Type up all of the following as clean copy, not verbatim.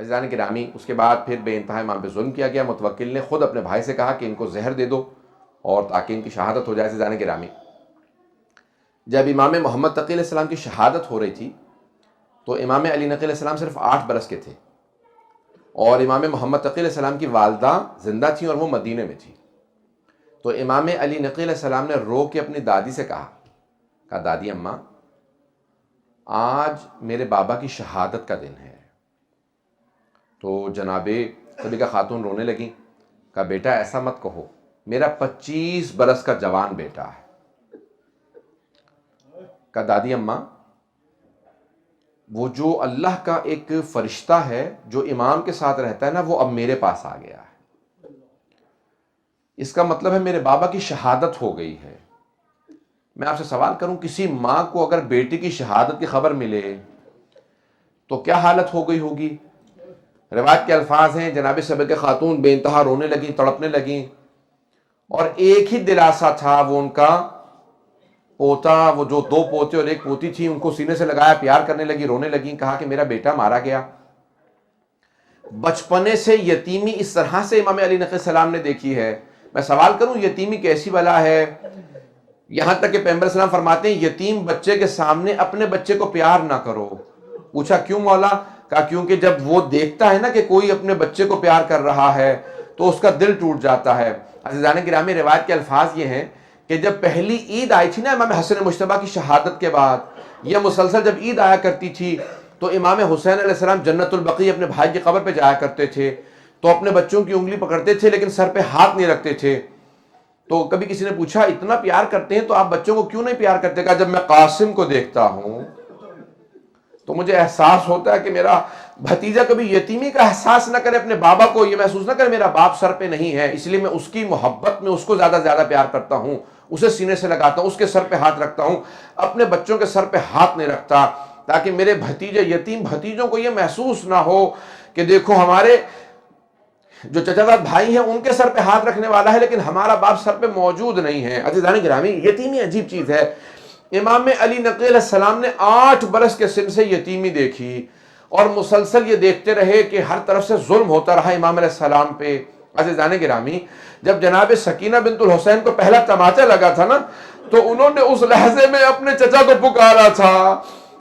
عزیزان گرامی اس کے بعد پھر بے انتہا امام پہ ظلم کیا گیا. متوکل نے خود اپنے بھائی سے کہا کہ ان کو زہر دے دو اور تاکہ ان کی شہادت ہو جائے. عزیزان گرامی جب امام محمد تقی علیہ السلام کی شہادت ہو رہی تھی تو امام علی نقی علیہ السلام صرف 8 برس کے تھے اور امام محمد تقی علیہ السلام کی والدہ زندہ تھیں اور وہ مدینے میں تھی. تو امام علی نقی علیہ السلام نے رو کے اپنی دادی سے کہا دادی اماں آج میرے بابا کی شہادت کا دن ہے. تو جناب صدیقہ خاتون رونے لگیں. کہا بیٹا ایسا مت کہو, میرا 25 برس کا جوان بیٹا ہے. کہا دادی اماں وہ جو اللہ کا ایک فرشتہ ہے جو امام کے ساتھ رہتا ہے نا, وہ اب میرے پاس آ گیا ہے. اس کا مطلب ہے میرے بابا کی شہادت ہو گئی ہے. میں آپ سے سوال کروں, کسی ماں کو اگر بیٹی کی شہادت کی خبر ملے تو کیا حالت ہو گئی ہوگی؟ روایت کے الفاظ ہیں جناب صدیقہ خاتون بے انتہا رونے لگیں, تڑپنے لگیں, اور ایک ہی دلاسا تھا وہ ان کا پوتا, وہ جو 2 پوتے اور 1 پوتی تھی, ان کو سینے سے لگایا, پیار کرنے لگی, رونے لگیں. کہا کہ میرا بیٹا مارا گیا. بچپنے سے یتیمی اس طرح سے امام علی نقی السلام نے دیکھی ہے. میں سوال کروں یتیمی کیسی بلا ہے؟ یہاں تک کہ پیغمبر السلام فرماتے ہیں یتیم بچے کے سامنے اپنے بچے کو پیار نہ کرو. پوچھا کیوں مولا؟ کہا کیونکہ جب وہ دیکھتا ہے نا کہ کوئی اپنے بچے کو پیار کر رہا ہے تو اس کا دل ٹوٹ جاتا ہے. عزیزان گرامی روایت کے الفاظ یہ ہیں کہ جب پہلی عید آئی تھی نا امام حسن مجتبیٰ کی شہادت کے بعد, یہ مسلسل جب عید آیا کرتی تھی تو امام حسین علیہ السلام جنت البقیع اپنے بھائی کی قبر پہ جایا کرتے تھے تو اپنے بچوں کی انگلی پکڑتے تھے لیکن سر پہ ہاتھ نہیں رکھتے تھے. تو کبھی کسی نے پوچھا اتنا پیار کرتے ہیں تو آپ بچوں کو کیوں نہیں پیار کرتے؟ کہا جب میں قاسم کو دیکھتا ہوں تو مجھے احساس ہوتا ہے کہ میرا بھتیجا کبھی یتیمی کا احساس نہ کرے, اپنے بابا کو یہ محسوس نہ کرے میرا باپ سر پہ نہیں ہے, اس لیے میں اس کی محبت میں اس کو زیادہ پیار کرتا ہوں, اسے سینے سے لگاتا ہوں, اس کے سر پہ ہاتھ رکھتا ہوں, اپنے بچوں کے سر پہ ہاتھ نہیں رکھتا, تاکہ میرے بھتیجے یتیم بھتیجوں کو یہ محسوس نہ ہو کہ دیکھو ہمارے جو چچا زاد بھائی ہیں ان کے سر پہ ہاتھ رکھنے والا ہے لیکن ہمارا باپ سر پہ موجود نہیں ہے. عزیزان گرامی یتیمی عجیب چیز ہے. امام علی نقی علیہ السلام نے 8 برس کے سن سے یتیمی دیکھی اور مسلسل یہ دیکھتے رہے کہ ہر طرف سے ظلم ہوتا رہا امام علیہ السلام پہ. عزیزان گرامی جب جناب سکینہ بنت الحسین کو پہلا تماچا لگا تھا نا تو انہوں نے اس لحظے میں اپنے چچا کو پکارا تھا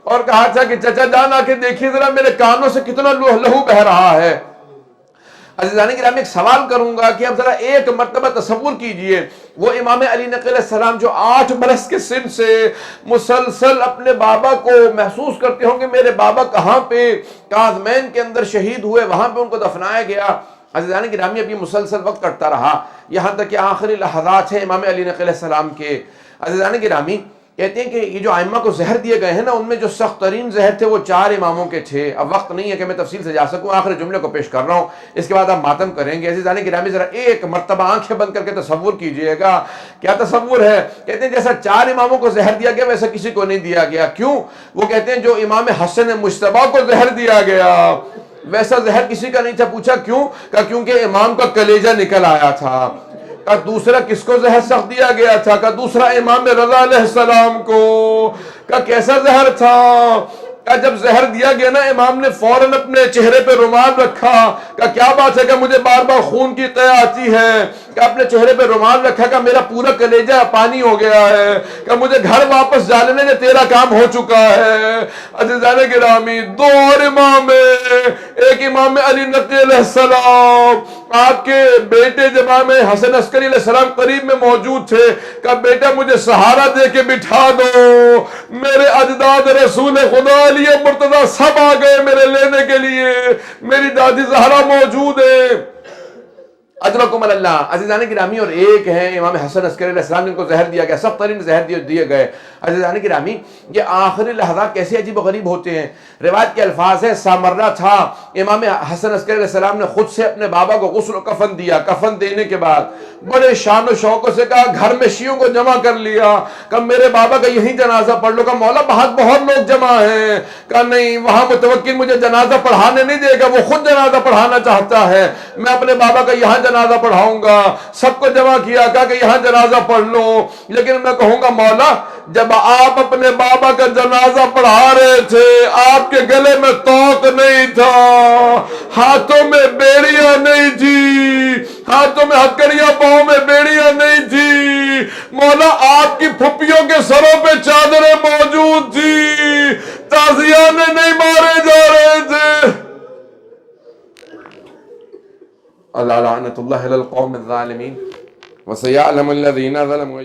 اور کہا تھا کہ چچا جان آ کے دیکھیے ذرا میرے کانوں سے کتنا لہو بہ رہا ہے. عزیزان گرامی ایک سوال کروں گا کہ اب ذرا ایک مرتبہ تصور کیجئے, وہ امام علی نقی علیہ السلام جو 8 برس کے سن سے مسلسل اپنے بابا کو محسوس کرتے ہوں کہ میرے بابا کہاں پہ کاظمین کے اندر شہید ہوئے, وہاں پہ ان کو دفنایا گیا. عزیزان گرامی اب یہ مسلسل وقت کٹتا رہا یہاں تک کہ آخری لحظات ہیں امام علی نقی علیہ السلام کے. عزیزان گرامی کہتے ہیں کہ یہ جو ائمہ کو زہر دیے گئے ہیں نا ان میں جو سخت ترین زہر تھے وہ 4 اماموں کے تھے. اب وقت نہیں ہے کہ میں تفصیل سے جا سکوں, آخری جملے کو پیش کر رہا ہوں, اس کے بعد آپ ماتم کریں گے. عزیزان گرامی ذرا ایک مرتبہ آنکھیں بند کر کے تصور کیجئے گا. کیا تصور ہے؟ کہتے ہیں جیسا 4 اماموں کو زہر دیا گیا ویسا کسی کو نہیں دیا گیا. کیوں؟ وہ کہتے ہیں جو امام حسن مجتبیٰ کو زہر دیا گیا ویسا زہر کسی کا نہیں تھا. پوچھا کیوں؟ کہا کیونکہ امام کا کلیجہ نکل آیا تھا. کہ دوسرا کس کو زہر سخت دیا گیا تھا؟ کہ دوسرا امام رضا علیہ السلام کو. کہ کیسا زہر تھا؟ کہ جب زہر دیا گیا نا امام نے فوراً اپنے چہرے پہ رومال رکھا. کہ کیا بات ہے کہ مجھے بار بار خون کی قے آتی ہے. کہ اپنے چہرے پہ رومال رکھا کہ میرا پورا کلیجہ پانی ہو گیا ہے, کہ مجھے گھر واپس جانے دے, تیرا کام ہو چکا ہے. عزیزان گرامی 2 اور امام, ایک امام علی نقی علیہ السلام, آپ کے بیٹے جب امام حسن عسکری علیہ السلام قریب میں موجود تھے, کہ بیٹا مجھے سہارا دے کے بٹھا دو, میرے اجداد رسول خدا علی مرتضی سب آ گئے میرے لینے کے لیے, میری دادی زہرا موجود ہے. اجرکم اللہ. عزیزان گرامی اور ایک ہیں امام حسن عسکری علیہ السلام جن کو زہر دیا گیا, سب ترین زہر دیے گئے. عزیزان گرامی یہ آخری لحظات کیسے عجیب و غریب ہوتے ہیں. روایت کے الفاظ ہے سامرہ تھا, امام حسن عسکری علیہ السلام نے خود سے اپنے بابا کو غسل و کفن دیا. کفن دینے کے بعد بڑے شان و شوق سے کہا گھر میں شیعوں کو جمع کر لیا, کہ میرے بابا کا یہی جنازہ پڑھ لو. کہ مولا بہت لوگ جمع ہیں. کہ نہیں, وہاں متوکل مجھے جنازہ پڑھانے نہیں دے گا, وہ خود جنازہ پڑھانا چاہتا ہے, میں اپنے بابا کا یہاں جنازہ پڑھاؤں گا. سب کو جمع کیا, کہا کہ یہاں جنازہ پڑھ لو, لیکن میں کہوں گا مولا جب آپ اپنے بابا کا جنازہ پڑھا رہے تھے آپ کے گلے میں توق نہیں تھا, ہاتھوں میں بیڑیاں نہیں تھی، ہاتھوں میں ہتکڑیاں، پاؤں میں بیڑیاں نہیں تھی، مولا آپ کی پھپھیوں کے سروں پہ چادریں موجود تھی، تازیانے نہیں مارے جا رہے تھے۔ اللہ لعنت اللہ علی القوم الظالمین وسیعلم الذین ظلموا۔